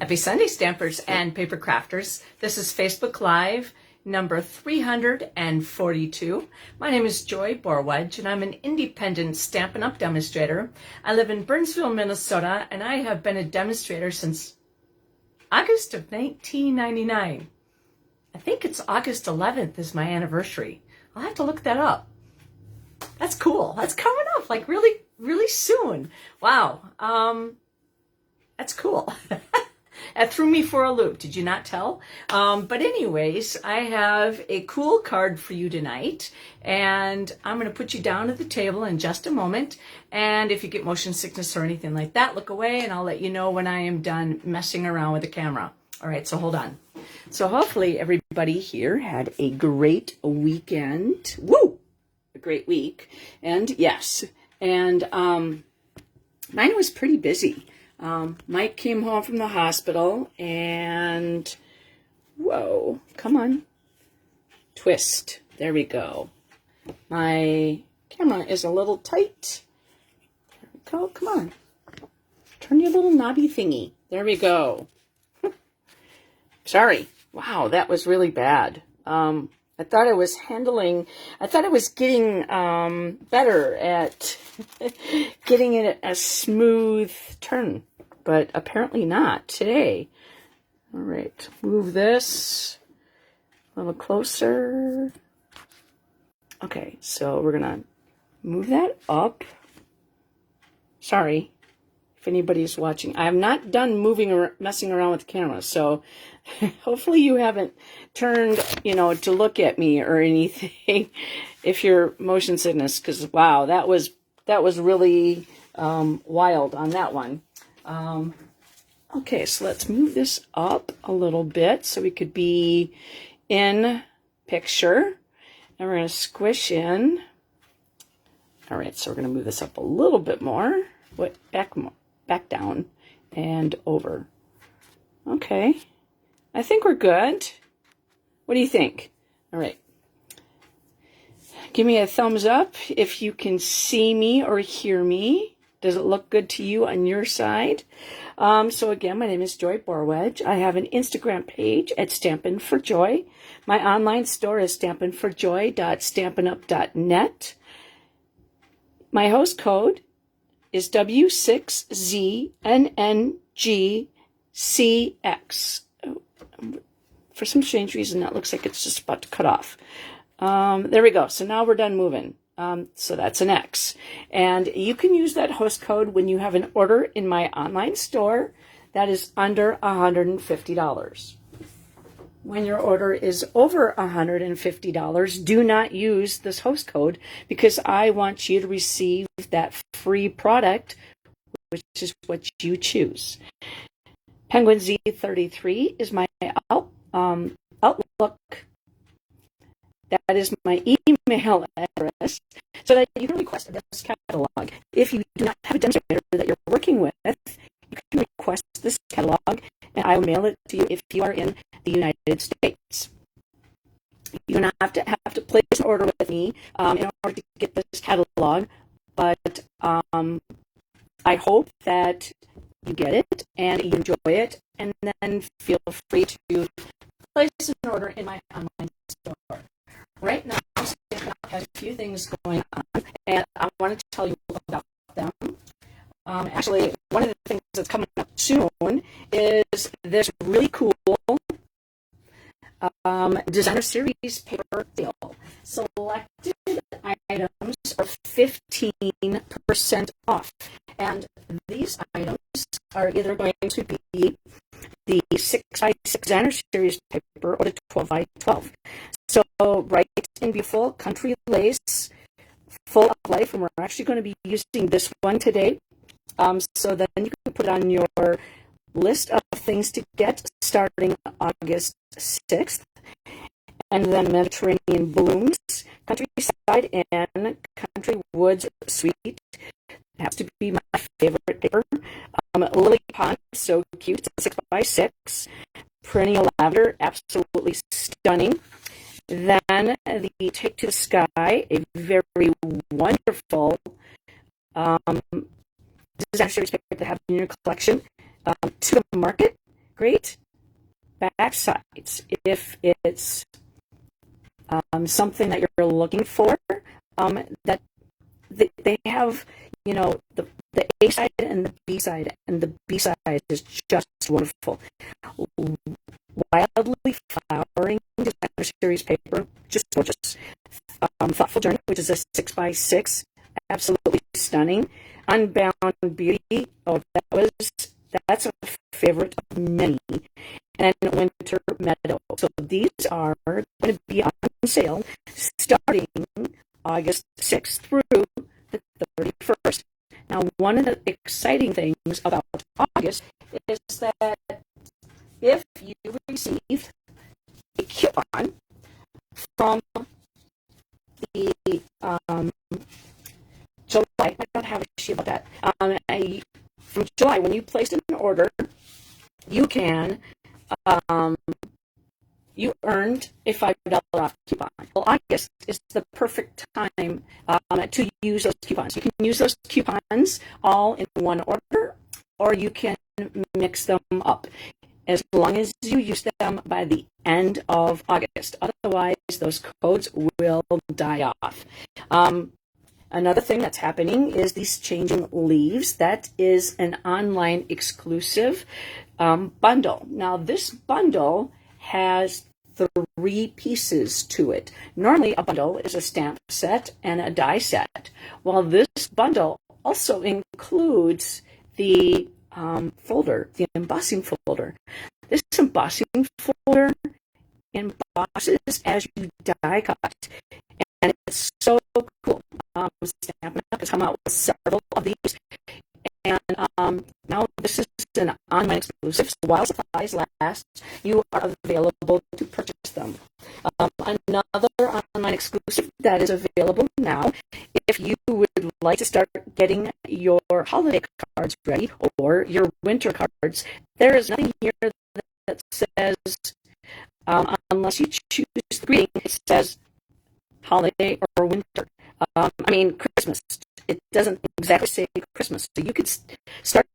Happy Sunday, Stampers and Paper Crafters. This is Facebook Live number 342. My name is Joy Borwedge, and I'm an independent Stampin' Up! Demonstrator. I live in Burnsville, Minnesota, and I have been a demonstrator since August of 1999. I think it's August 11th is my anniversary. I'll have to look that up. That's cool. That's coming up like really, really soon. Wow. That's cool. That threw me for a loop. Did you not tell? But anyways, I have a cool card for you tonight, and I'm going to put you down at the table in just a moment. And if you get motion sickness or anything like that, look away, and I'll let you know when I am done messing around with the camera. All right, so hold on. So hopefully everybody here had a great weekend. Woo! A great week. And yes, and mine was pretty busy. Mike came home from the hospital and, whoa, come on, twist. There we go. My camera is a little tight. There we go. Come on. Turn your little knobby thingy. There we go. Sorry. Wow, that was really bad. I thought I was getting better at getting it a smooth turn, but apparently not today. All right, move this a little closer. Okay, so we're gonna move that up. Sorry if anybody's watching. I have not done messing around with the camera, so hopefully you haven't turned, to look at me or anything if you're motion sickness, because wow, that was really wild on that one. Okay, so let's move this up a little bit so we could be in picture, and we're going to squish in. All right, so we're going to move this up a little bit more. Back down and over. Okay, I think we're good. What do you think? All right. Give me a thumbs up if you can see me or hear me. Does it look good to you on your side? So again, my name is Joy Borwedge. I have an Instagram page at Stampin' for Joy. My online store is stampinforjoy.stampinup.net. My host code is W6ZNNGCX. Oh, for some strange reason, that looks like it's just about to cut off. There we go. So now we're done moving. So that's an X. And you can use that host code when you have an order in my online store that is under $150. When your order is over $150, do not use this host code, because I want you to receive that free product, which is what you choose. Penguin Z33 is my Outlook. That is my email address, so that you can request this catalog. If you do not have a demonstrator that you're working with, you can request this catalog, and I will mail it to you if you are in the United States. You don't have to place an order with me in order to get this catalog, but I hope that you get it and you enjoy it, and then feel free to place an order in my online store. Right now, Stampin' Up! Has a few things going on, and I want to tell you about them. Actually, one of the things that's coming up soon is this really cool designer series paper deal. Selected items are 15% off, and these items are either going to be the 6x6 designer series paper or the 12x12. So right in beautiful country lace, full of life, and we're actually going to be using this one today. So then you can put it on your list of things to get starting August 6th. And then Mediterranean Blooms, Countryside, and Country Woods Sweet has to be my favorite paper. Lily Pond, so cute, it's a 6x6. Perennial Lavender, absolutely stunning. Then the Take to the Sky, a very wonderful designer series paper to have in your collection. To the Market, great back sides if it's something that you're looking for. That they have, the A side and the B side, and the B side is just wonderful. Wildly Flowering Designer Series paper, just gorgeous. Thoughtful Journey, which is a 6x6, absolutely stunning. Unbound Beauty, that's a favorite of many. And Winter Meadow. So these are going to be on sale starting August 6th through the 31st. Now, one of the exciting things about August is that if you receive a coupon from the July, I don't have a sheet about that. From July, when you placed an order, you can you earned a $5 off coupon. Well, August is the perfect time to use those coupons. You can use those coupons all in one order, or you can mix them up, as long as you use them by the end of August. Otherwise, those codes will die off. Another thing that's happening is these Changing Leaves. That is an online exclusive bundle. Now, this bundle has 3 pieces to it. Normally, a bundle is a stamp set and a die set. While this bundle also includes the folder, the embossing folder. This embossing folder embosses as you die cut, and it's so cool. Stampin' Up! Has come out with several of these, and now this is an online exclusive, so while supplies last, you are available to purchase them. Another online exclusive that is available now, if you would like to start getting your holiday cards ready or your winter cards, there is nothing here that says, unless you choose the greeting, it says holiday or winter. Christmas. It doesn't exactly say Christmas. So you could start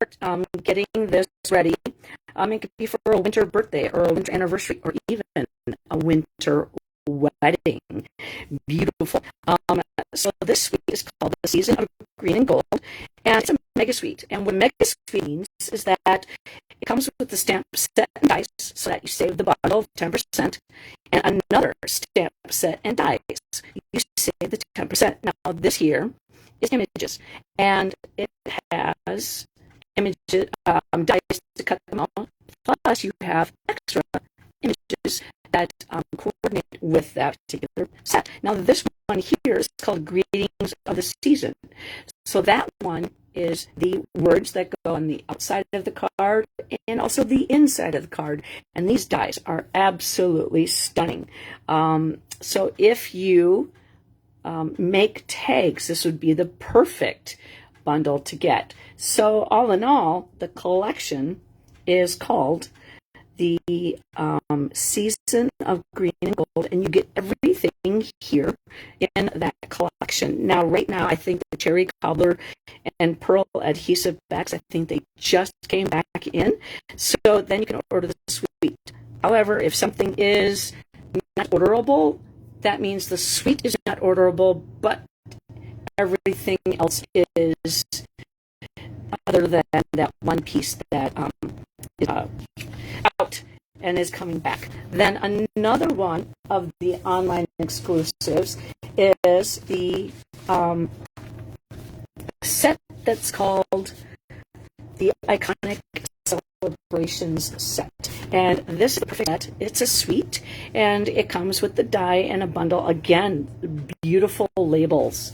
getting this ready. It could be for a winter birthday or a winter anniversary or even a winter wedding. Beautiful. So this suite is called the Season of Green and Gold, and it's a mega suite. And what mega suite means is that it comes with the stamp set and dies, so that you save the bundle of 10%, and another stamp set and dies. You save the 10%. Now, this here is images, and it has images, dies to cut them out, plus you have extra images that coordinate with that particular set. Now, this one here is called Greetings of the Season. So that one is the words that go on the outside of the card and also the inside of the card. And these dies are absolutely stunning. So if you make tags, this would be the perfect bundle to get. So all in all, the collection is called the Season of Green and Gold, and you get everything here in that collection. Now, right now, I think the Cherry Cobbler and Pearl adhesive backs, I think they just came back in. So then you can order the suite. However, if something is not orderable, that means the suite is not orderable, but everything else is, other than that one piece that is out and is coming back. Then another one of the online exclusives is the set that's called the Iconic Celebrations set. And this is the perfect set. It's a suite, and it comes with the die and a bundle. Again, beautiful labels.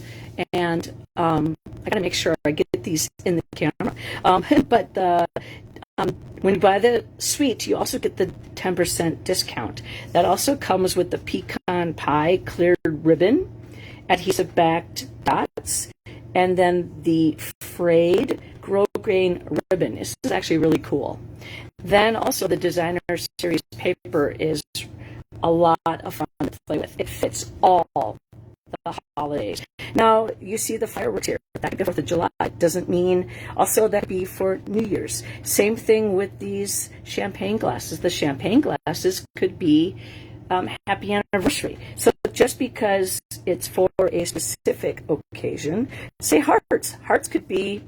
And I gotta make sure I get these in the camera. But when you buy the suite, you also get the 10% discount. That also comes with the pecan pie clear ribbon, adhesive backed dots, and then the frayed grosgrain ribbon. This is actually really cool. Then also the Designer Series paper is a lot of fun to play with. It fits all the holidays. Now, you see the fireworks here. That could be 4th of July. Doesn't mean also that could be for New Year's. Same thing with these champagne glasses. The champagne glasses could be happy anniversary. So just because it's for a specific occasion, say hearts. Hearts could be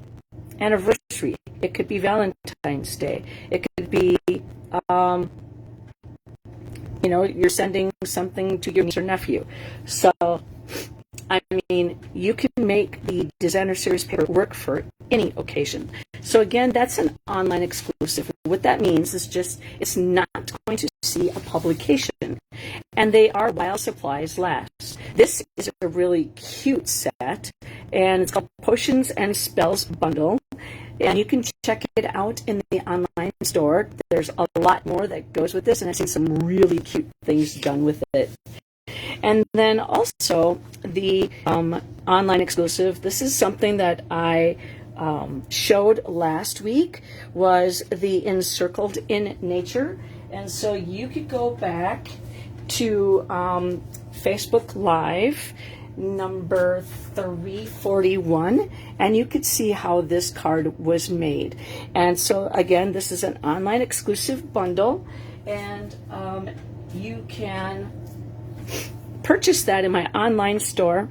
anniversary. It could be Valentine's Day. It could be, you're sending something to your niece or nephew. So, I mean, you can make the designer series paper work for any occasion. So again, that's an online exclusive. What that means is just it's not going to see a publication. And they are while supplies last. This is a really cute set, and it's called Potions and Spells Bundle. And you can check it out in the online store. There's a lot more that goes with this, and I've seen some really cute things done with it. And then also the online exclusive, this is something that I showed last week, was the Encircled in Nature. And so you could go back to Facebook Live number 341, and you could see how this card was made. And so again, this is an online exclusive bundle, and you can purchase that in my online store.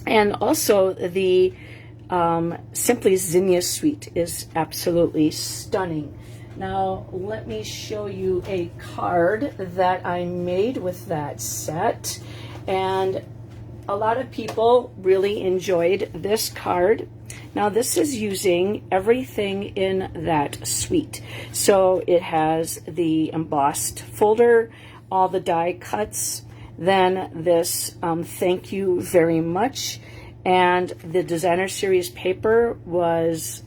And also the Simply Zinnia suite is absolutely stunning. Now let me show you a card that I made with that set, and a lot of people really enjoyed this card. Now this is using everything in that suite. So it has the embossed folder, all the die cuts, then this thank you very much, and the designer series paper was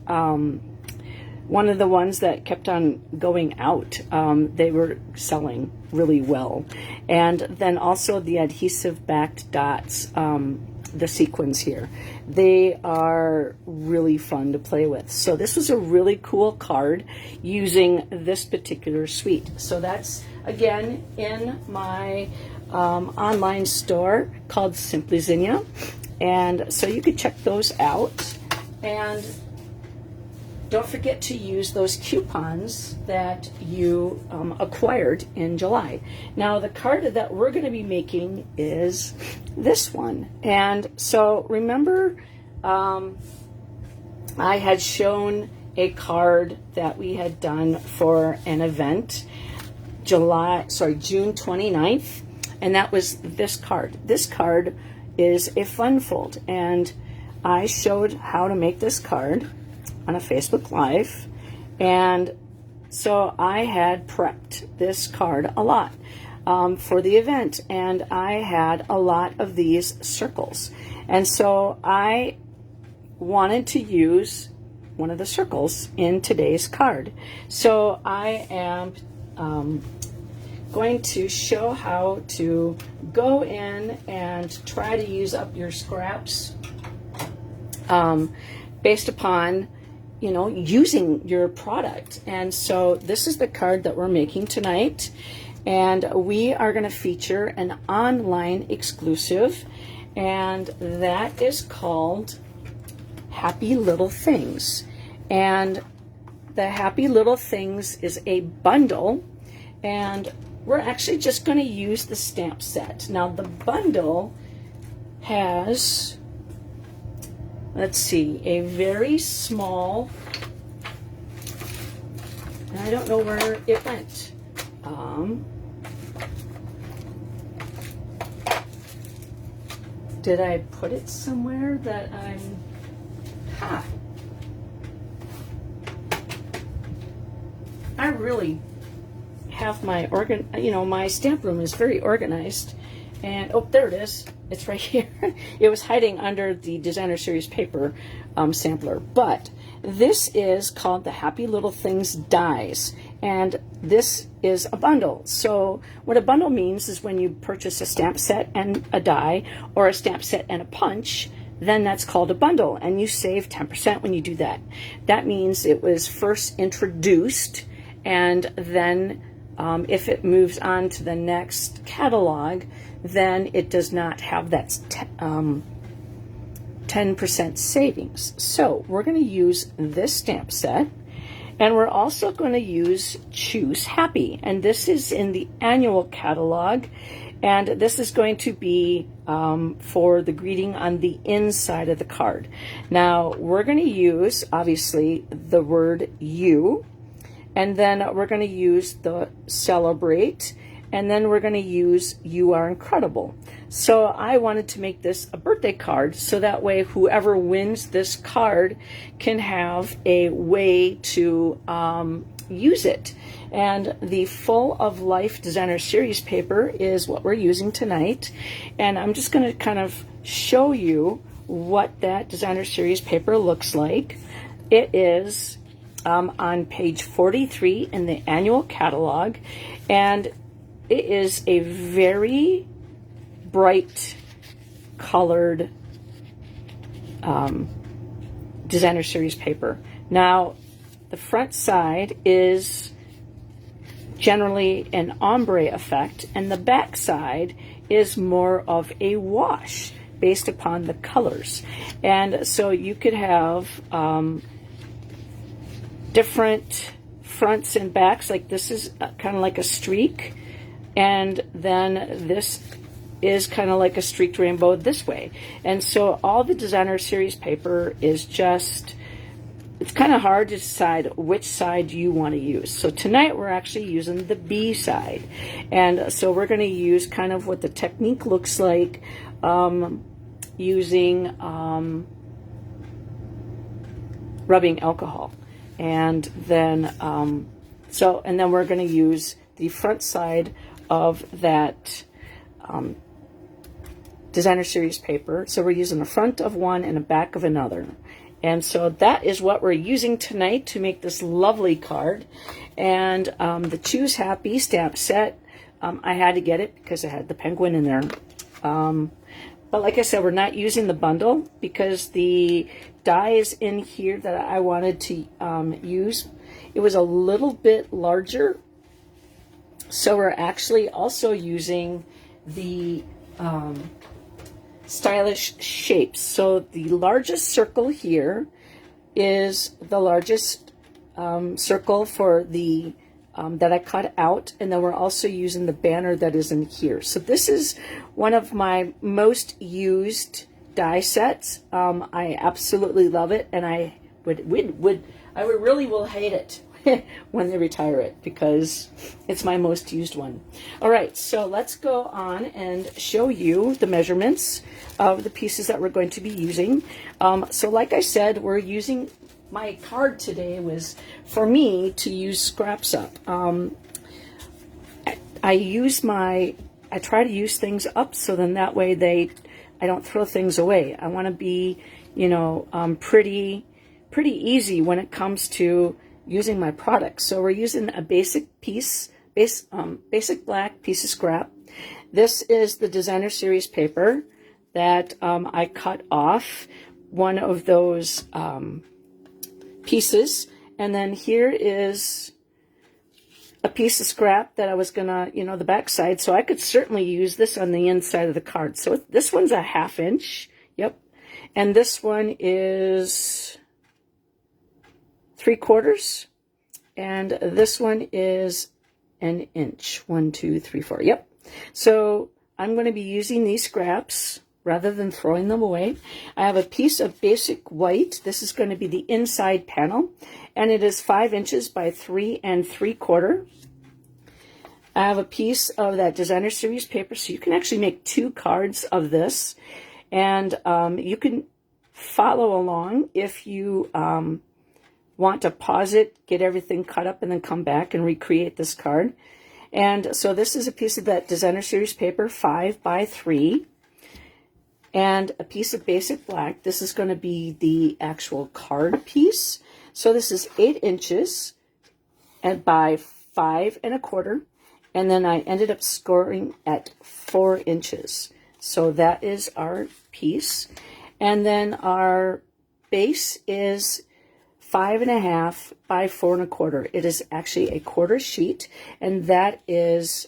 one of the ones that kept on going out. They were selling really well. And then also the adhesive backed dots, the sequins here. They are really fun to play with. So this was a really cool card using this particular suite. So that's, again, in my online store called Simply Zinnia. And so you could check those out. And don't forget to use those coupons that you acquired in July. Now, the card that we're going to be making is this one. And so remember, I had shown a card that we had done for an event, June 29th, and that was this card. This card is a fun fold, and I showed how to make this card on a Facebook Live. And so I had prepped this card a lot for the event, and I had a lot of these circles. And so I wanted to use one of the circles in today's card. So I am going to show how to go in and try to use up your scraps based upon using your product. And so this is the card that we're making tonight, and we are going to feature an online exclusive, and that is called Happy Little Things. And the Happy Little Things is a bundle, and we're actually just going to use the stamp set. Now the bundle has, let's see, a very small, and I don't know where it went. Did I put it somewhere that I'm, I really have my my stamp room is very organized. And oh, there it is. It's right here. It was hiding under the designer series paper sampler. But this is called the Happy Little Things Dies, and this is a bundle. So what a bundle means is when you purchase a stamp set and a die, or a stamp set and a punch, then that's called a bundle, and you save 10% when you do that. That means it was first introduced, and then if it moves on to the next catalog, then it does not have that 10% savings. So we're going to use this stamp set, and we're also going to use Choose Happy, and this is in the annual catalog, and this is going to be for the greeting on the inside of the card. Now we're going to use, obviously, the word you, and then we're going to use the celebrate, and then we're going to use you are incredible. So I wanted to make this a birthday card, so that way whoever wins this card can have a way to use it. And the Full of Life Designer Series paper is what we're using tonight. And I'm just going to kind of show you what that Designer Series paper looks like. It is on page 43 in the annual catalog, and it is a very bright colored Designer Series paper. Now, the front side is generally an ombre effect, and the back side is more of a wash based upon the colors. And so you could have different fronts and backs, like this is kind of like a streak, and then this is kind of like a streaked rainbow this way. And so all the Designer Series paper is just, it's kind of hard to decide which side you want to use. So tonight we're actually using the B side, and so we're going to use kind of what the technique looks like using rubbing alcohol. And then and then we're going to use the front side of that Designer Series paper. So we're using the front of one and the back of another. And so that is what we're using tonight to make this lovely card. And the Choose Happy stamp set, I had to get it because it had the penguin in there. But like I said, we're not using the bundle because the dies in here that I wanted to use, it was a little bit larger. So we're actually also using the stylish shapes. So the largest circle here is the largest circle for the that I cut out, and then we're also using the banner that is in here. So this is one of my most used die sets. I absolutely love it, and I really will hate it when they retire it because it's my most used one. All right, so let's go on and show you the measurements of the pieces that we're going to be using. So like I said, we're using, my card today was for me to use scraps up. I try to use things up so then that way I don't throw things away. I want to be, pretty easy when it comes to using my products. So we're using a basic black piece of scrap. This is the Designer Series paper that I cut off one of those pieces, and then here is a piece of scrap that I was gonna, the back side, so I could certainly use this on the inside of the card. So this one's a 1/2 inch, yep, and this one is 3/4, and this one is 1 inch. 1, 2, 3, 4, yep. So I'm going to be using these scraps rather than throwing them away. I have a piece of basic white. This is going to be the inside panel, and it is 5 inches by 3 3/4. I have a piece of that Designer Series paper, so you can actually make 2 cards of this, and you can follow along if you want to pause it, get everything cut up, and then come back and recreate this card. And so this is a piece of that Designer Series paper, 5 by 3. And a piece of basic black. This is going to be the actual card piece. So this is 8 inches and by 5 1/4. And then I ended up scoring at 4 inches. So that is our piece. And then our base is 5.5 by 4.25. It is actually a quarter sheet, and that is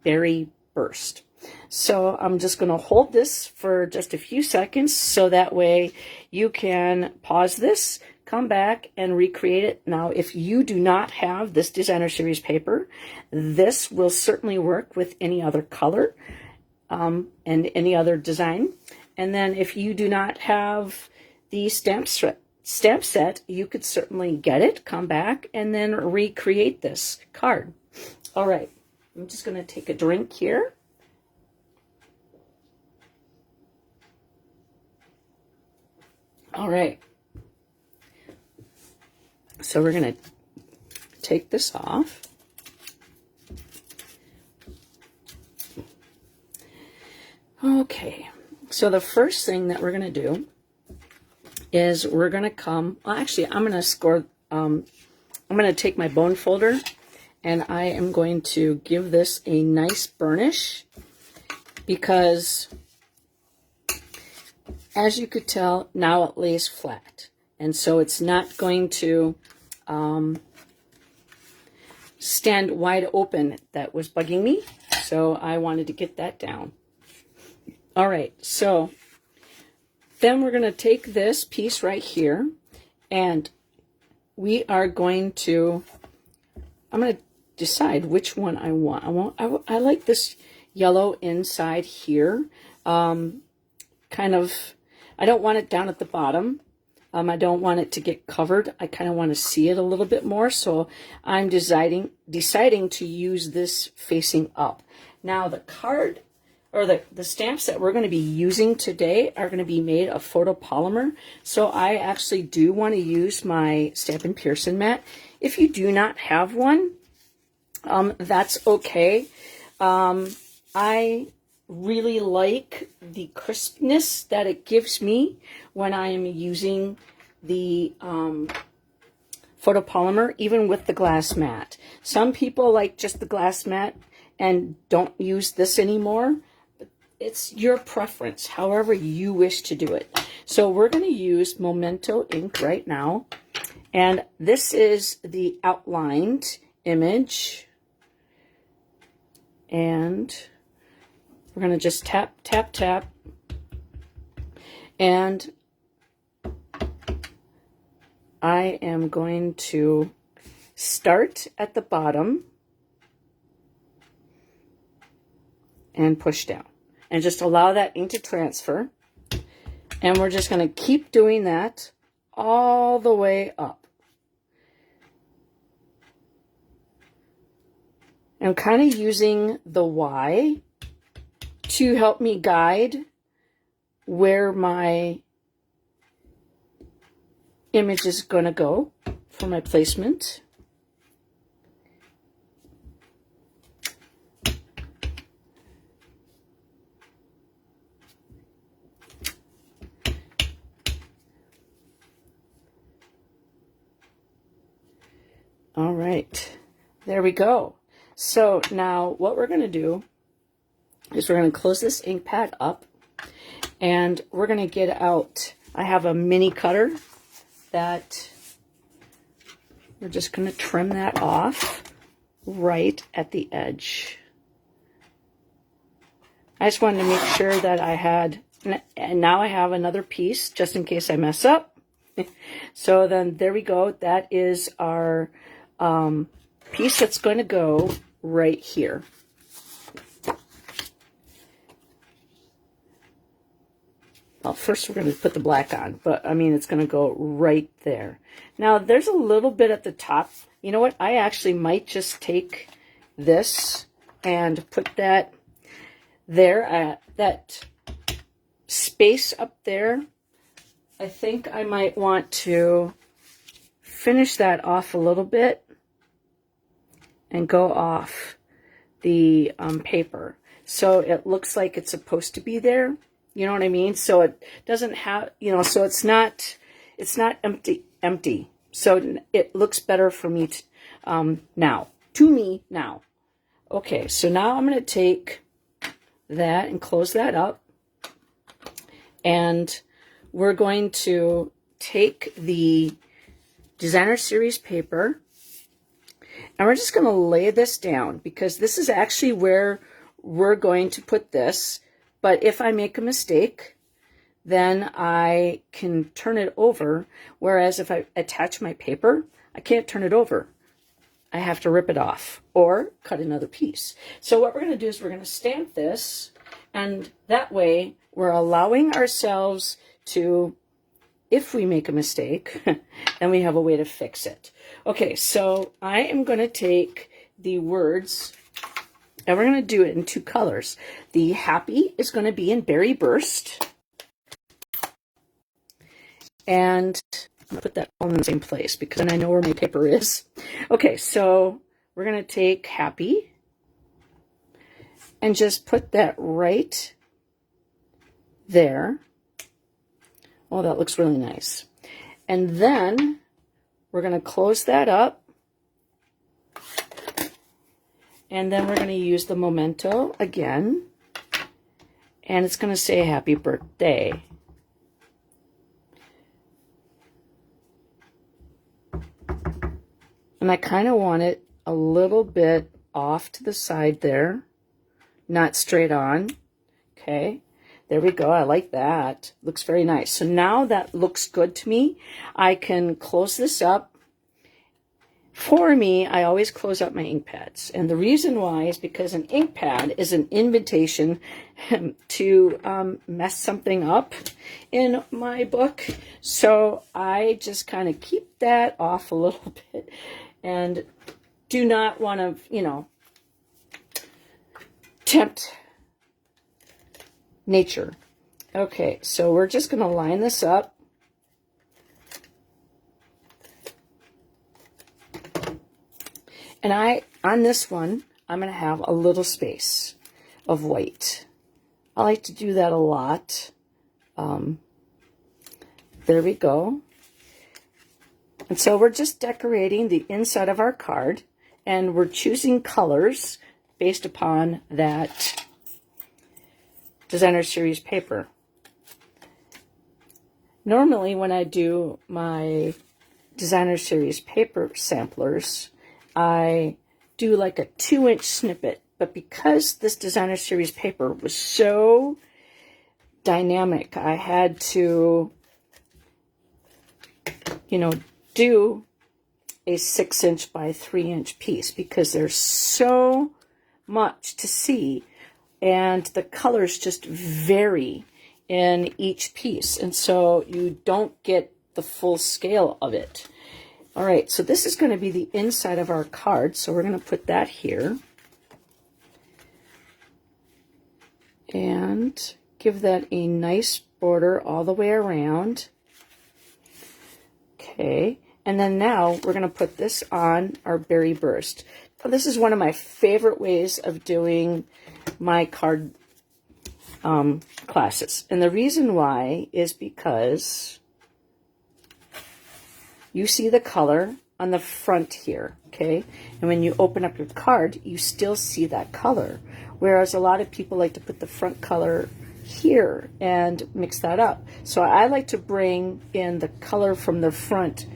Berry Burst. So I'm just going to hold this for just a few seconds so that way you can pause this, come back, and recreate it. Now, if you do not have this Designer Series paper, this will certainly work with any other color and any other design. And then if you do not have the stamp set, you could certainly get it, come back, and then recreate this card. All right, I'm just going to take a drink here. All right, so we're going to take this off. Okay, so the first thing that we're going to do is we're going to come, well, actually, I'm going to score, I'm going to take my bone folder and I am going to give this a nice burnish because as you could tell, now it lays flat. And so it's not going to stand wide open. That was bugging me. So I wanted to get that down. All right, so then we're going to take this piece right here and we are going to, I'm going to decide which one I want. I like this yellow inside here. Kind of, I don't want it down at the bottom. I don't want it to get covered. I kind of want to see it a little bit more. So I'm deciding to use this facing up. Now the card or the stamps that we're going to be using today are going to be made of photopolymer. So I actually do want to use my Stampin' Pearson mat. If you do not have one, that's okay. I really like the crispness that it gives me when I am using the photopolymer, even with the glass mat. Some people like just the glass mat and don't use this anymore. It's your preference, however you wish to do it. So we're going to use Memento ink right now. And this is the outlined image. And we're going to just tap, tap, tap. And I am going to start at the bottom and push down. And just allow that ink to transfer. And we're just going to keep doing that all the way up. I'm kind of using the Y to help me guide where my image is going to go for my placement. All right, there we go. So now what we're going to do is we're going to close this ink pad up and we're going to get out, I have a mini cutter that we're just going to trim that off right at the edge. I just wanted to make sure that I had, and now I have another piece just in case I mess up. So then there we go. That is our piece that's going to go right here. Well, first we're going to put the black on, but I mean, it's going to go right there. Now, there's a little bit at the top. You know what? I actually might just take this and put that there, that space up there. I think I might want to finish that off a little bit and go off the paper. So it looks like it's supposed to be there. You know what I mean? So it doesn't have, you know, so it's not empty. So it looks better for me now. Okay, so now I'm going to take that and close that up. And we're going to take the Designer Series paper, and we're just going to lay this down, because this is actually where we're going to put this. But if I make a mistake, then I can turn it over. Whereas if I attach my paper, I can't turn it over. I have to rip it off or cut another piece. So what we're going to do is we're going to stamp this, and that way we're allowing ourselves to, if we make a mistake, then we have a way to fix it. Okay, so I am going to take the words, and we're going to do it in 2 colors. The happy is going to be in Berry Burst. And I'm going to put that all in the same place, because then I know where my paper is. Okay, so we're going to take happy and just put that right there. Oh, that looks really nice. And then we're going to close that up. And then we're going to use the memento again. And it's going to say happy birthday. And I kind of want it a little bit off to the side there, not straight on. Okay. There we go. I like that. Looks very nice. So now that looks good to me. I can close this up. For me, I always close up my ink pads. And the reason why is because an ink pad is an invitation to mess something up in my book. So I just kind of keep that off a little bit and do not want to, tempt nature. Okay, so we're just going to line this up. And on this one, I'm going to have a little space of white. I like to do that a lot. There we go. And so we're just decorating the inside of our card, and we're choosing colors based upon that Designer Series paper. Normally when I do my Designer Series paper samplers, I do like a 2-inch snippet, but because this Designer Series paper was so dynamic, I had to, do a 6-inch by 3-inch piece, because there's so much to see, and the colors just vary in each piece, and so you don't get the full scale of it. All right, so this is going to be the inside of our card, so we're going to put that here and give that a nice border all the way around. Okay, and then now we're going to put this on our Berry Burst. Now, this is one of my favorite ways of doing my card classes, and the reason why is because you see the color on the front here, okay? And when you open up your card, you still see that color. Whereas a lot of people like to put the front color here and mix that up. So I like to bring in the color from the front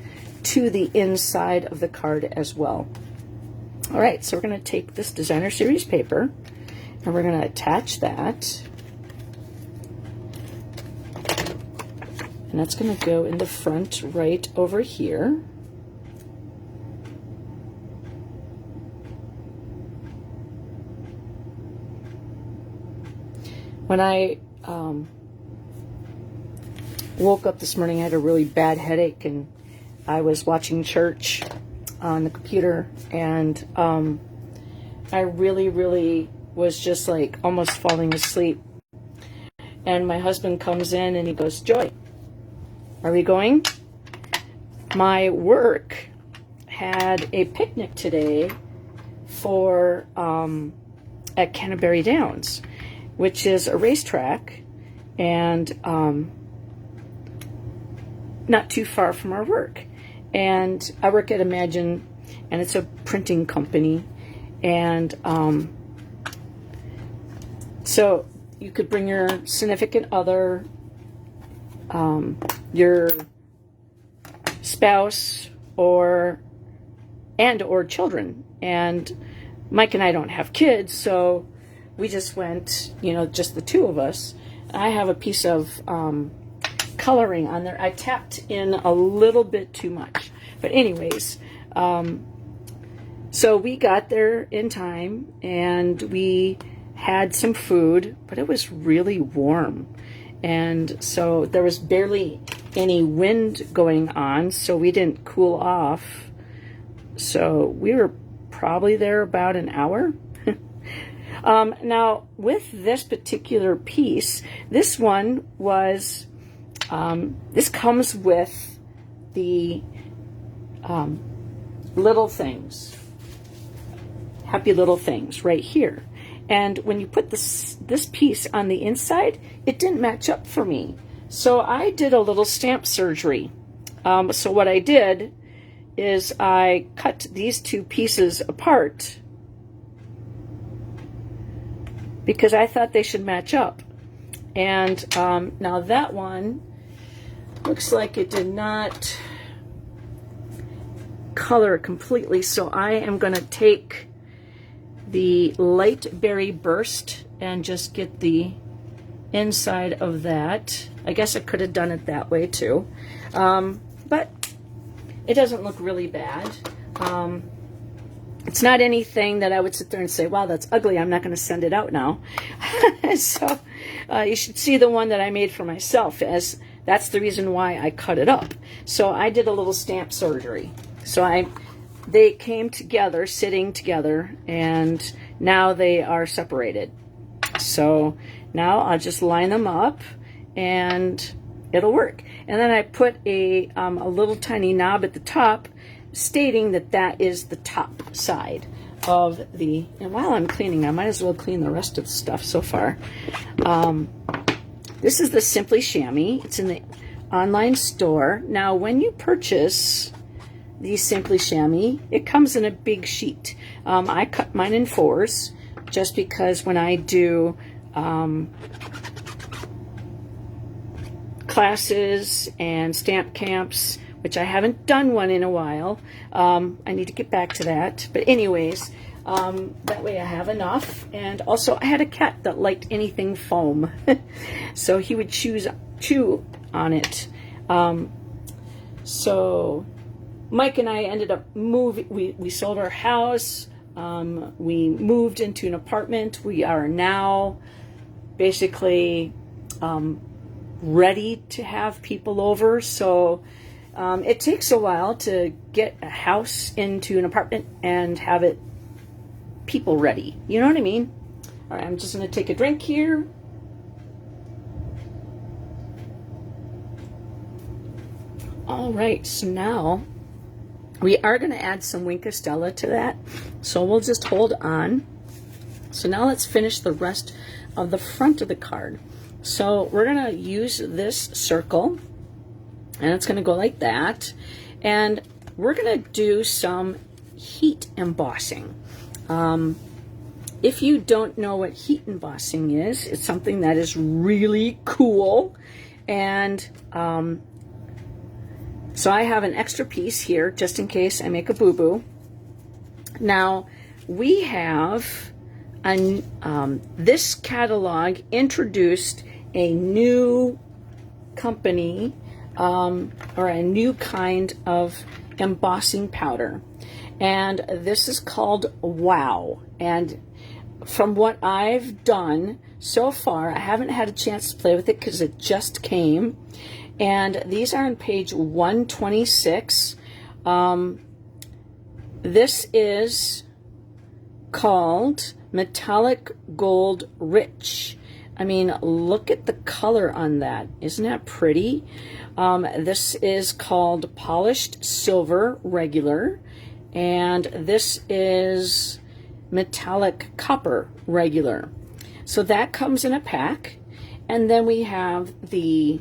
to the inside of the card as well. All right, so we're going to take this Designer Series paper and we're going to attach that. And that's going to go in the front right over here. When I woke up this morning, I had a really bad headache, and I was watching church on the computer, and I really was just like almost falling asleep. And my husband comes in and he goes, "Joy, are we going?" My work had a picnic today for at Canterbury Downs, which is a racetrack, and not too far from our work. And I work at Imagine, and it's a printing company, and so you could bring your significant other, your spouse or children. And Mike and I don't have kids, so we just went, just the two of us. I have a piece of coloring on there. I tapped in a little bit too much. But anyways, so we got there in time, and we had some food, but it was really warm. And so there was barely any wind going on, so we didn't cool off. So we were probably there about an hour. Now, with this particular piece, this one was, this comes with the little things, happy little things right here. And when you put this piece on the inside, it didn't match up for me. So I did a little stamp surgery. So what I did is I cut these two pieces apart because I thought they should match up. And now that one looks like it did not color completely, so I am going to take the light berry burst and just get the inside of that. I guess I could have done it that way too, but it doesn't look really bad. It's not anything that I would sit there and say, wow, that's ugly, I'm not going to send it out now. So you should see the one that I made for myself, as that's the reason why I cut it up. So I did a little stamp surgery. So they came together, sitting together, and now they are separated. So now I'll just line them up and it'll work. And then I put a little tiny knob at the top stating that that is the top side of the, and while I'm cleaning, I might as well clean the rest of the stuff so far. This is the Simply Chamois. It's in the online store. Now, when you purchase the Simply Chamois, it comes in a big sheet. I cut mine in 4s just because when I do classes and stamp camps, which I haven't done one in a while, I need to get back to that. But anyways, that way I have enough. And also I had a cat that liked anything foam. So he would chew on it. So Mike and I ended up moving. We sold our house. We moved into an apartment. We are now basically ready to have people over. So it takes a while to get a house into an apartment and have it people ready. You know what I mean? All right, I'm just going to take a drink here. All right, so now we are going to add some Wink of Stella to that. So we'll just hold on. So now let's finish the rest of the front of the card. So we're going to use this circle, and it's going to go like that. And we're going to do some heat embossing. If you don't know what heat embossing is, it's something that is really cool. And so I have an extra piece here just in case I make a boo-boo. Now, we have this catalog introduced a new company or a new kind of embossing powder. And this is called Wow. And from what I've done so far, I haven't had a chance to play with it because it just came. And these are on page 126. This is called Metallic Gold Rich. I mean, look at the color on that. Isn't that pretty? This is called Polished Silver Regular. And this is Metallic Copper Regular. So that comes in a pack. And then we have the,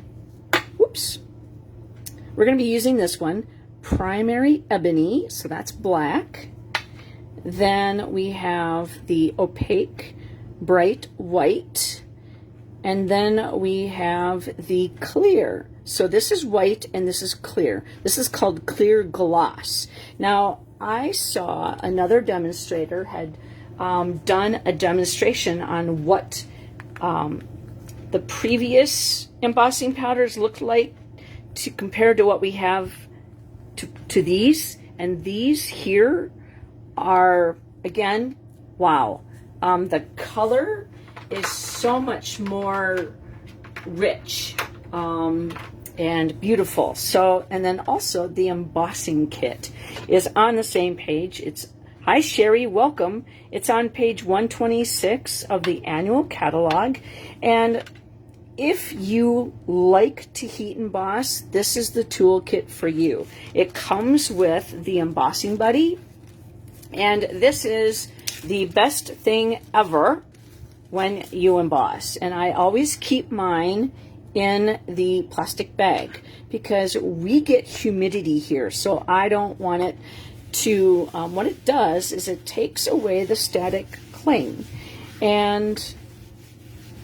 whoops, we're going to be using this one, Primary Ebony, so that's black. Then we have the Opaque Bright White. And then we have the Clear So this is white and this is clear. This is called clear gloss. Now, I saw another demonstrator had done a demonstration on what the previous embossing powders looked like to compare to what we have to these. And these here are, again, wow. The color is so much more rich and beautiful. So, and then also the embossing kit is on the same page. It's, hi Sherry, welcome. It's on page 126 of the annual catalog. And if you like to heat emboss, this is the toolkit for you. It comes with the embossing buddy, and this is the best thing ever when you emboss. And I always keep mine in the plastic bag because we get humidity here, so I don't want it to, what it does is it takes away the static cling. And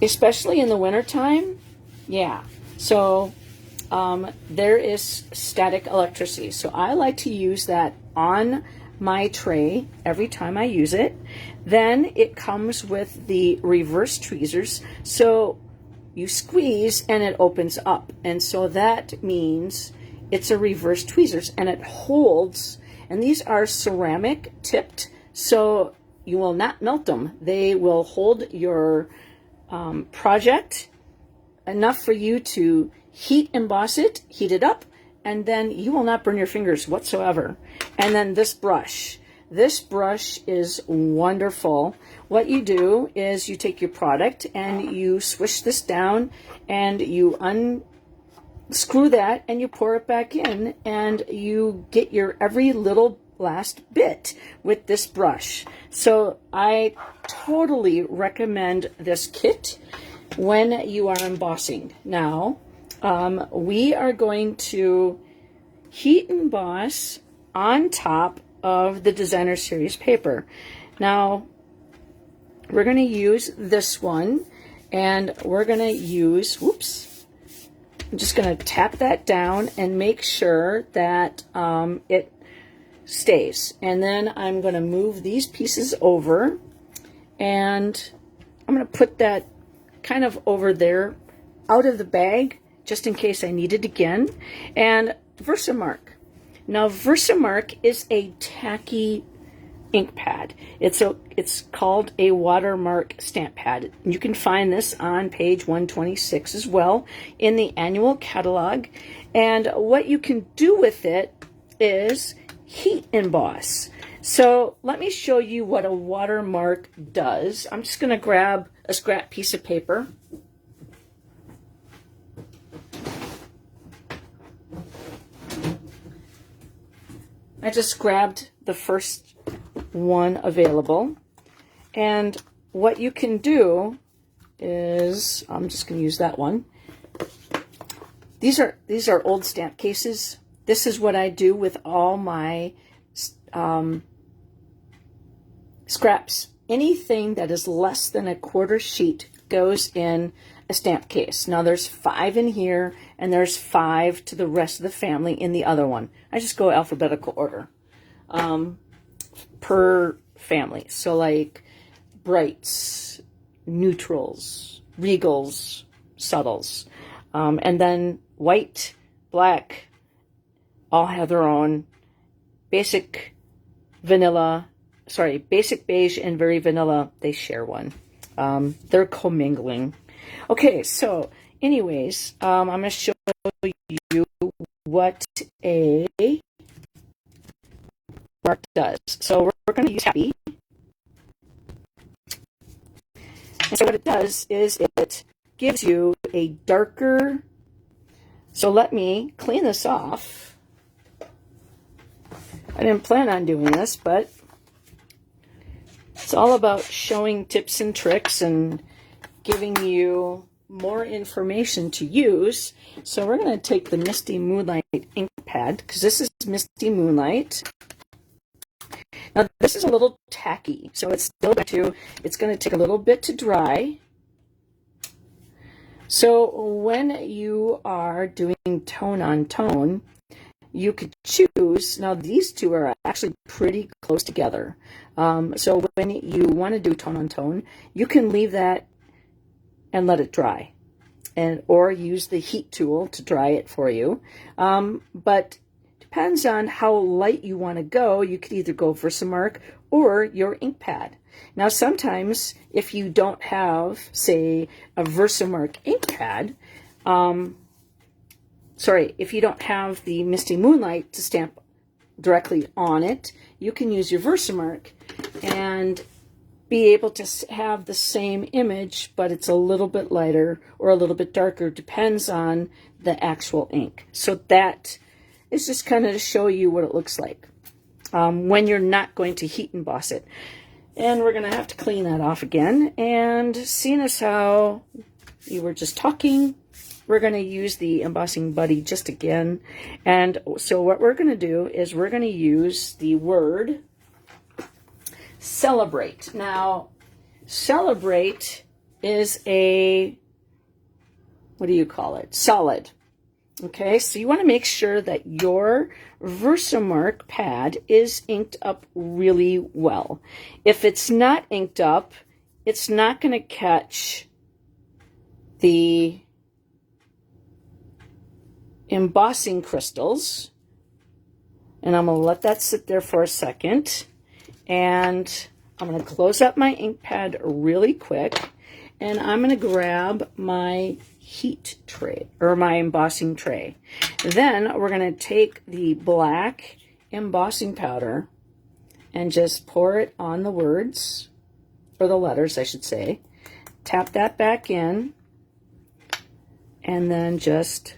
especially in the wintertime, yeah. So there is static electricity. So I like to use that on my tray every time I use it. Then it comes with the reverse tweezers. So you squeeze and it opens up. And so that means it's a reverse tweezers and it holds. And these are ceramic tipped, so you will not melt them. They will hold your project enough for you to heat emboss it, heat it up, and then you will not burn your fingers whatsoever. And then this brush is wonderful. What you do is you take your product and you swish this down and you unscrew that and you pour it back in and you get your every little last bit with this brush. So I totally recommend this kit when you are embossing. Now, we are going to heat emboss on top of the Designer Series paper. Now, we're going to use this one, and we're going to use, whoops, I'm just going to tap that down and make sure that it stays. And then I'm going to move these pieces over, and I'm going to put that kind of over there out of the bag just in case I need it again. And Versamark. Now Versamark is a tacky ink pad. It's called a watermark stamp pad. You can find this on page 126 as well in the annual catalog. And what you can do with it is heat emboss. So let me show you what a watermark does. I'm just going to grab a scrap piece of paper. I just grabbed the first one available. And what you can do is, I'm just going to use that one. These are old stamp cases. This is what I do with all my scraps. Anything that is less than a quarter sheet goes in a stamp case. Now there's 5 in here, and there's 5 to the rest of the family in the other one. I just go alphabetical order per family. So like brights, neutrals, regals, subtles, and then white, black, all have their own. Basic beige and very vanilla, they share one. They're commingling. Okay, so anyways, I'm going to show you what a mark does. So we're going to use Happy. And so what it does is it gives you a darker, so let me clean this off. I didn't plan on doing this, but it's all about showing tips and tricks and giving you more information to use. So we're going to take the Misty Moonlight ink pad, because this is Misty Moonlight. Now this is a little tacky, so it's going to take a little bit to dry. So when you are doing tone on tone, you could choose, now these two are actually pretty close together. So when you want to do tone on tone, you can leave that and let it dry, or use the heat tool to dry it for you. But depends on how light you want to go. You could either go Versamark or your ink pad. Now sometimes if you don't have, say, a Versamark ink pad, if you don't have the Misty Moonlight to stamp directly on it, you can use your Versamark and be able to have the same image, but it's a little bit lighter or a little bit darker, depends on the actual ink. So that is just kind of to show you what it looks like when you're not going to heat emboss it. And we're going to have to clean that off again. And seeing as how you were just talking, we're going to use the Embossing Buddy just again. And so what we're going to do is we're going to use the word celebrate. Now, celebrate is a, what do you call it? Solid. Okay, so you want to make sure that your Versamark pad is inked up really well. If it's not inked up, it's not going to catch the embossing crystals. And I'm going to let that sit there for a second. And I'm going to close up my ink pad really quick. And I'm going to grab my heat tray, or my embossing tray. Then we're going to take the black embossing powder and just pour it on the words, or the letters, I should say. Tap that back in, and then just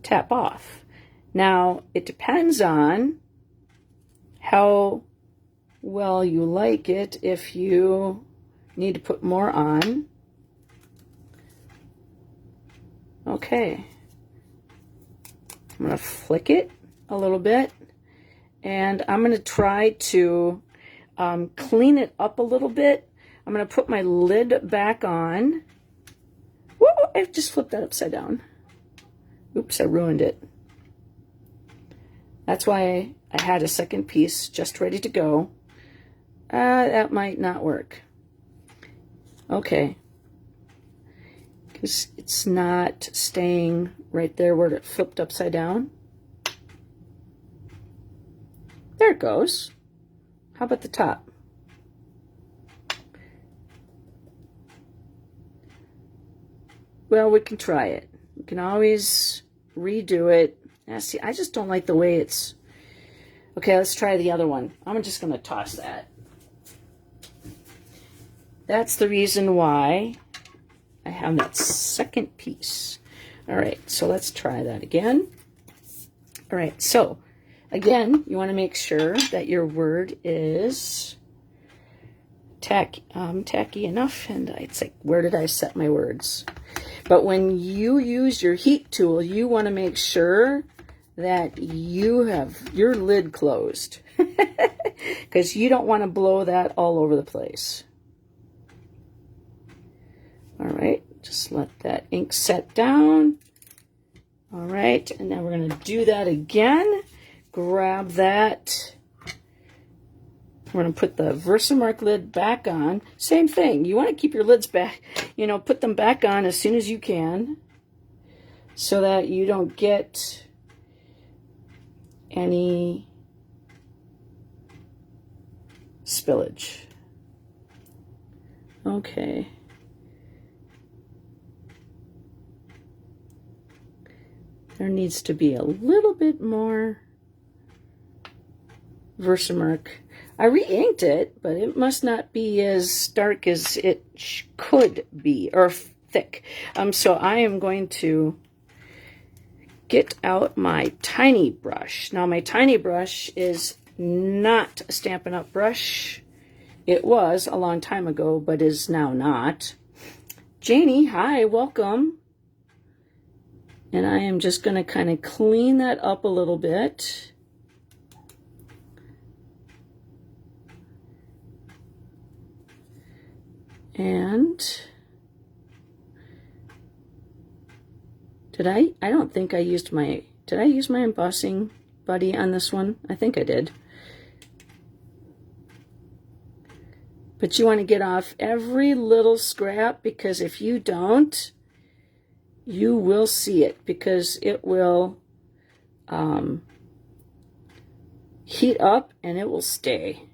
tap off. Now, it depends on how well you like it. If you need to put more on. Okay. I'm going to flick it a little bit, and I'm going to try to clean it up a little bit. I'm going to put my lid back on. Whoa, I just flipped that upside down. Oops, I ruined it. That's why I had a second piece just ready to go. That might not work. Okay. Because it's not staying right there where it flipped upside down. There it goes. How about the top? Well, we can try it. We can always redo it. See, I just don't like the way it's... Okay, let's try the other one. I'm just going to toss that. That's the reason why I have that second piece. All right, so let's try that again. All right, so again, you want to make sure that your word is tacky enough. And it's like, where did I set my words? But when you use your heat tool, you want to make sure that you have your lid closed, because you don't want to blow that all over the place. All right, just let that ink set down. All right, and now we're going to do that again. Grab that. We're going to put the Versamark lid back on. Same thing. You want to keep your lids back, put them back on as soon as you can, so that you don't get any spillage. Okay. There needs to be a little bit more Versamark. I re-inked it, but it must not be as dark as it could be, or thick. So I am going to get out my tiny brush. Now my tiny brush is not a Stampin' Up! Brush. It was a long time ago, but is now not. Janie, hi, welcome. And I am just going to kind of clean that up a little bit. And I don't think I used my, did I use my embossing buddy on this one? I think I did. But you want to get off every little scrap, because if you don't, you will see it, because it will heat up and it will stay.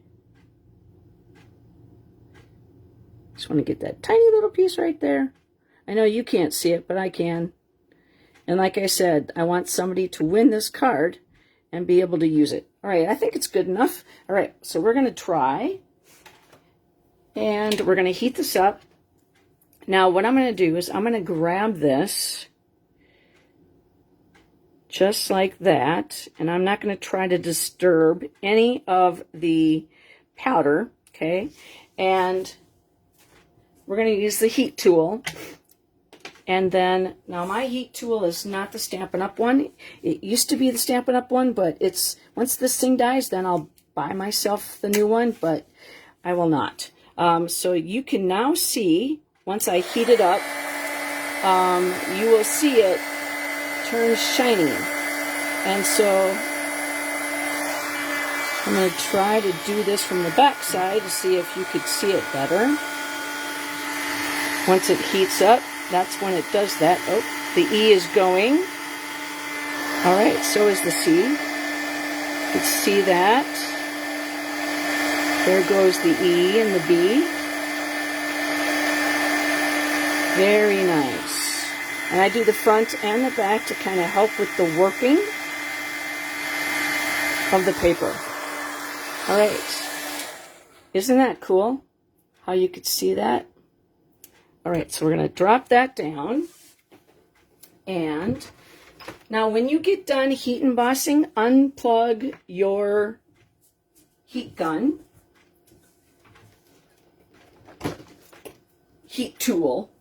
Just want to get that tiny little piece right there. I know you can't see it, but I can. And like I said, I want somebody to win this card and be able to use it. All right, I think it's good enough. All right, so we're going to try. And we're going to heat this up. Now, what I'm going to do is I'm going to grab this just like that. And I'm not going to try to disturb any of the powder, okay? And we're going to use the heat tool. And then, now my heat tool is not the Stampin' Up! One. It used to be the Stampin' Up! One, but it's, once this thing dies, then I'll buy myself the new one, but I will not. So you can now see, once I heat it up, you will see it turn shiny. And so I'm going to try to do this from the back side to see if you could see it better. Once it heats up, that's when it does that. Oh, the E is going. All right, so is the C. You can see that. There goes the E and the B. Very nice. And I do the front and the back to kind of help with the working of the paper. All right. Isn't that cool? How you could see that? All right, so we're going to drop that down. And now when you get done heat embossing, unplug your heat gun. Heat tool,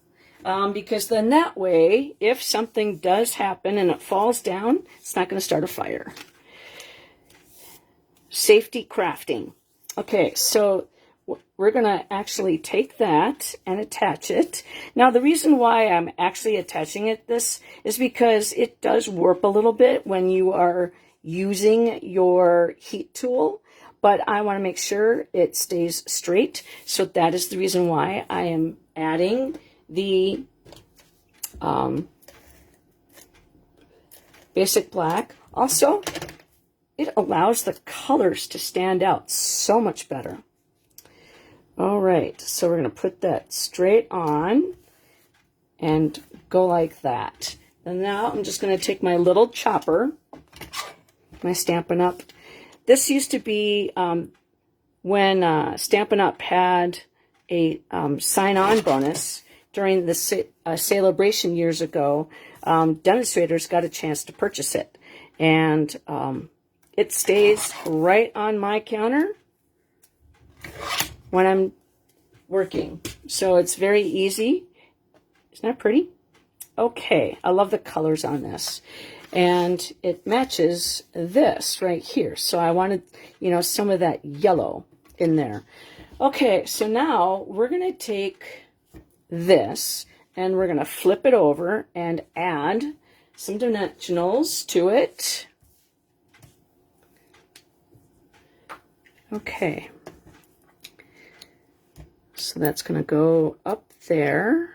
because then that way, if something does happen and it falls down, it's not going to start a fire. Safety crafting. Okay, so we're going to actually take that and attach it. Now, the reason why I'm actually attaching this is because it does warp a little bit when you are using your heat tool. But I want to make sure it stays straight. So that is the reason why I am adding the basic black. Also, it allows the colors to stand out so much better. All right, so we're going to put that straight on and go like that. And now I'm just going to take my little chopper, my Stampin' Up! This used to be when Stampin' Up! Had a sign-on bonus during the celebration years ago. Demonstrators got a chance to purchase it. And it stays right on my counter when I'm working. So it's very easy. Isn't that pretty? Okay, I love the colors on this. And it matches this right here. So I wanted, you know, some of that yellow in there. Okay, so now we're going to take this and we're going to flip it over and add some dimensionals to it. Okay. So that's going to go up there.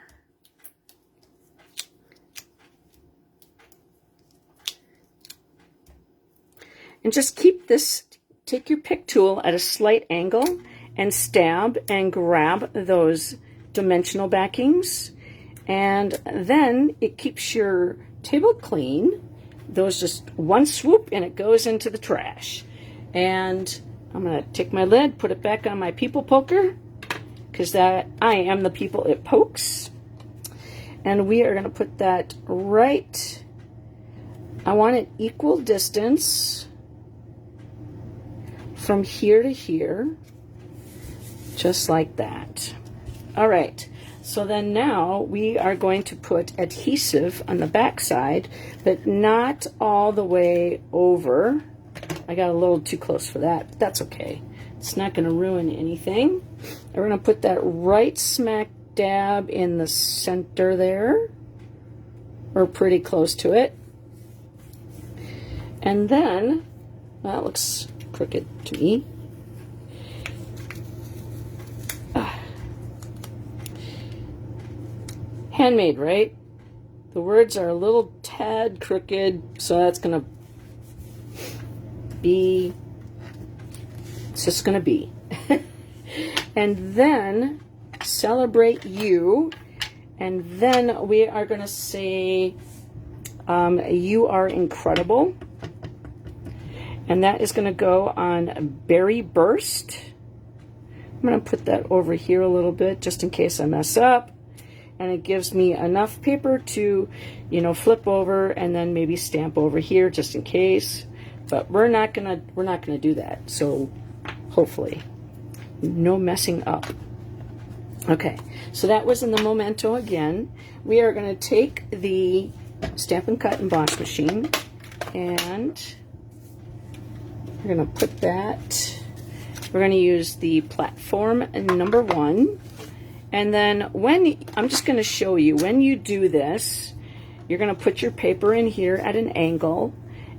And just keep this, take your pick tool at a slight angle and stab and grab those dimensional backings. And then it keeps your table clean. Those just one swoop and it goes into the trash. And I'm going to take my lid, put it back on my people poker, because that I am the people it pokes. And we are going to put that right, I want it equal distance from here to here, just like that. All right, so then now we are going to put adhesive on the back side, but not all the way over. I got a little too close for that, but that's okay. It's not going to ruin anything. And we're going to put that right smack dab in the center there. or pretty close to it. And then, that looks crooked to me. Handmade, right? The words are a little tad crooked, so that's gonna be, it's just gonna be. And then celebrate you, and then we are gonna say you are incredible, and that is gonna go on Berry Burst. I'm gonna put that over here a little bit just in case I mess up. And it gives me enough paper to, you know, flip over and then maybe stamp over here just in case. But we're not gonna do that. So hopefully, no messing up. Okay, so that was in the Memento again. We are gonna take the Stampin' Cut emboss machine and we're gonna put that. We're gonna use the platform number 1. And then I'm just going to show you, when you do this, you're going to put your paper in here at an angle,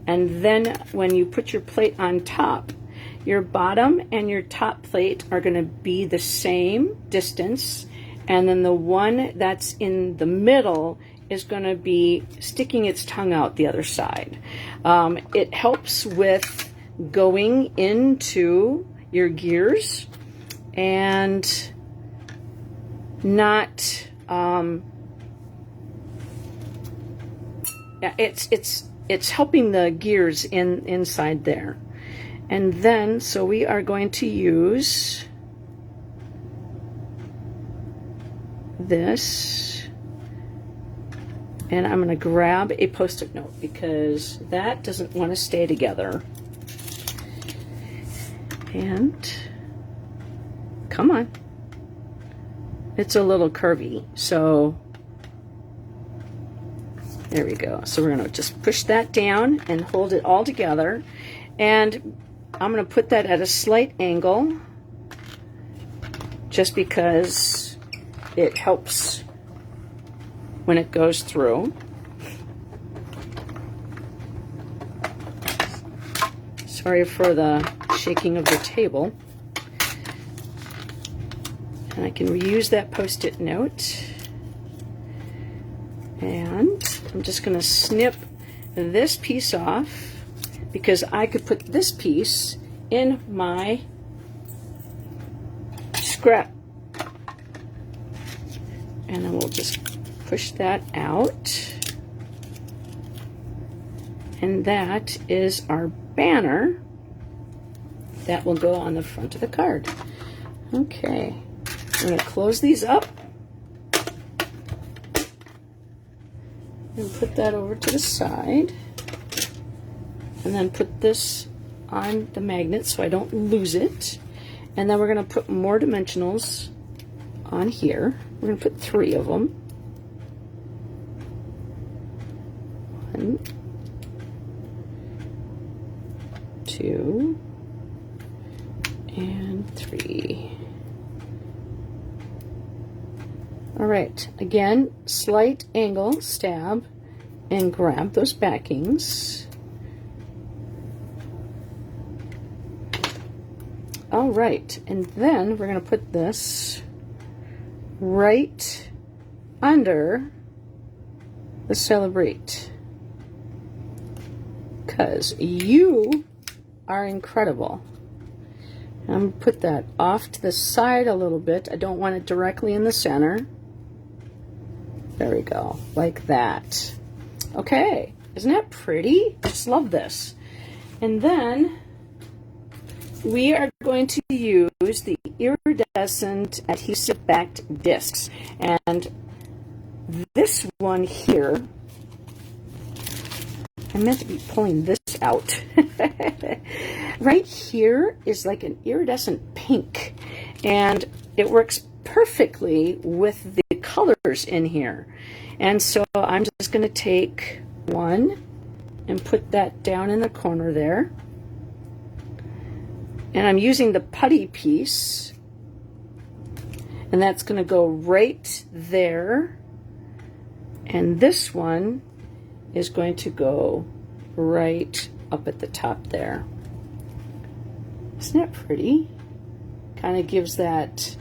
and then when you put your plate on top, your bottom and your top plate are going to be the same distance, and then the one that's in the middle is going to be sticking its tongue out the other side. It helps with going into your gears and not yeah, it's helping the gears inside there. And then so we are going to use this, and I'm going to grab a Post-it note because that doesn't want to stay together. And come on. It's a little curvy, so there we go. So we're going to just push that down and hold it all together. And I'm going to put that at a slight angle just because it helps when it goes through. Sorry for the shaking of the table. And I can reuse that Post-it note. And I'm just going to snip this piece off because I could put this piece in my scrap. And then we'll just push that out. And that is our banner that will go on the front of the card. Okay. I'm going to close these up and put that over to the side, and then put this on the magnet so I don't lose it. And then we're going to put more dimensionals on here. We're going to put 3 of them. 1, 2, and 3. All right, again, slight angle, stab, and grab those backings. All right, and then we're going to put this right under the Celebrate, because you are incredible. I'm going to put that off to the side a little bit. I don't want it directly in the center. There we go, like that. Okay, isn't that pretty? I just love this. And then we are going to use the iridescent adhesive backed discs. And this one here, I meant to be pulling this out. Right here is like an iridescent pink, and it works perfectly with the colors in here. And so I'm just going to take one and put that down in the corner there. And I'm using the putty piece, and that's going to go right there. And this one is going to go right up at the top there. Isn't that pretty? Kind of gives that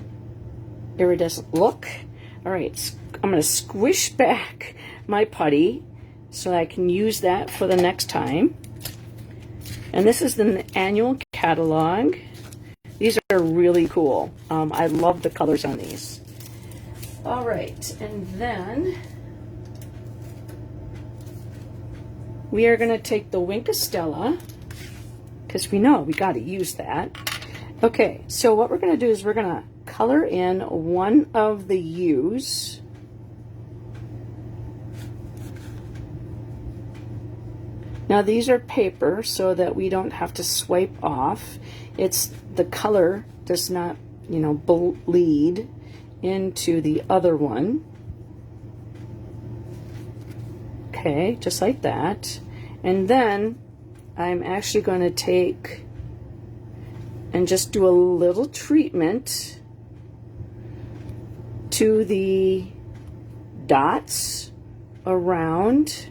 iridescent look. All right, I'm going to squish back my putty so I can use that for the next time. And this is the annual catalog. These are really cool. I love the colors on these. All right, and then we are going to take the Wink of Stella, because we know we got to use that. Okay, so what we're going to do is we're going to color in one of the U's. Now these are paper so that we don't have to swipe off. It's the color does not, bleed into the other one. Okay, just like that. And then I'm actually going to take and just do a little treatment to the dots around.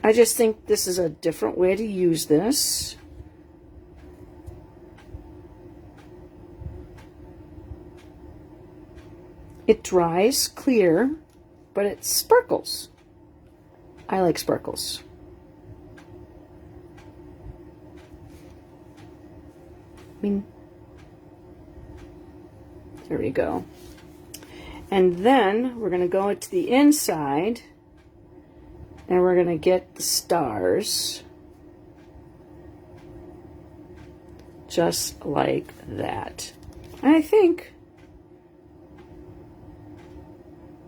I just think this is a different way to use this. It dries clear, but it sparkles. I like sparkles. There we go. And then we're going to go to the inside and we're going to get the stars just like that. And I think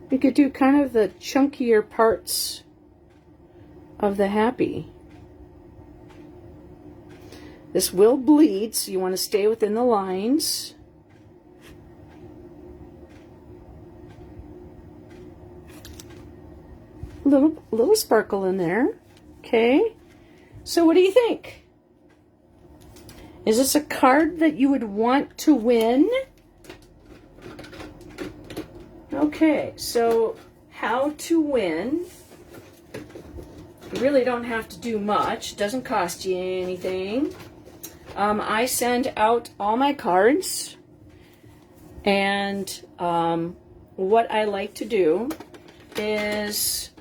we could do kind of the chunkier parts of the happy. This will bleed, so you want to stay within the lines. A little sparkle in there. Okay. So what do you think? Is this a card that you would want to win? Okay, so how to win. You really don't have to do much. It doesn't cost you anything. I send out all my cards, and what I like to do is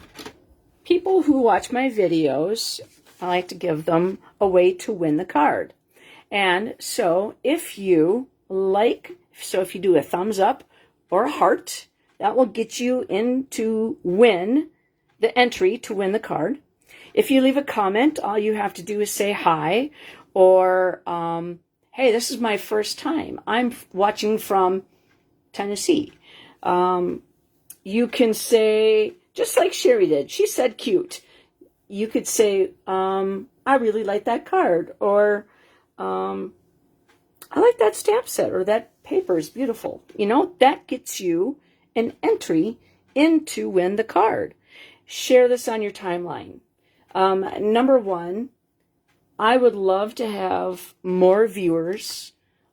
people who watch my videos, I like to give them a way to win the card. And so if you do a thumbs up or a heart, that will get you in to win the entry to win the card. If you leave a comment, all you have to do is say hi, or hey, this is my first time. I'm watching from Tennessee. You can say, just like Sherry did, she said cute. You could say, I really like that card, or I like that stamp set, or that paper is beautiful. That gets you an entry in to win the card. Share this on your timeline. Number one, I would love to have more viewers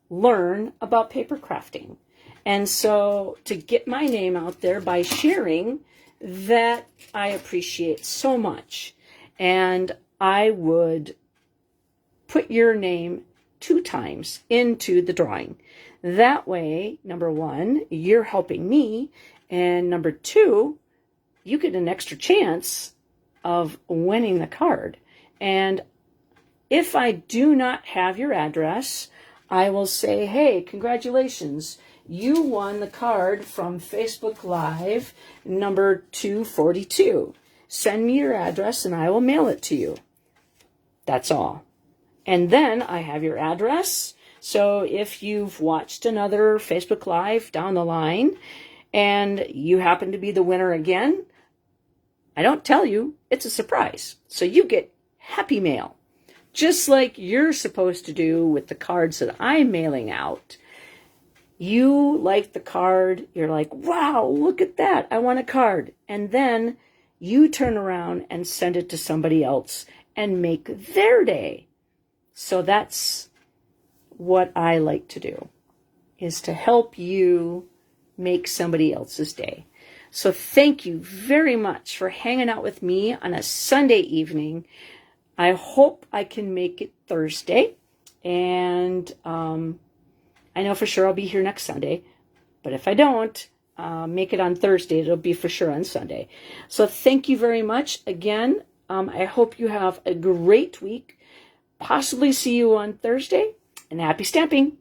learn about paper crafting. And so to get my name out there by sharing, that I appreciate so much. And I would put your name 2 times into the drawing. That way, number one, you're helping me. And number 2, you get an extra chance of winning the card. And if I do not have your address, I will say, hey, congratulations. You won the card from Facebook Live number 242. Send me your address and I will mail it to you. That's all. And then I have your address. So if you've watched another Facebook Live down the line and you happen to be the winner again, I don't tell you. It's a surprise. So you get happy mail, just like you're supposed to do with the cards that I'm mailing out. You like the card. You're like, wow, look at that. I want a card. And then you turn around and send it to somebody else and make their day. So that's what I like to do, is to help you make somebody else's day. So thank you very much for hanging out with me on a Sunday evening. I hope I can make it Thursday. And I know for sure I'll be here next Sunday. But if I don't make it on Thursday, it'll be for sure on Sunday. So thank you very much. Again, I hope you have a great week. Possibly see you on Thursday. And happy stamping.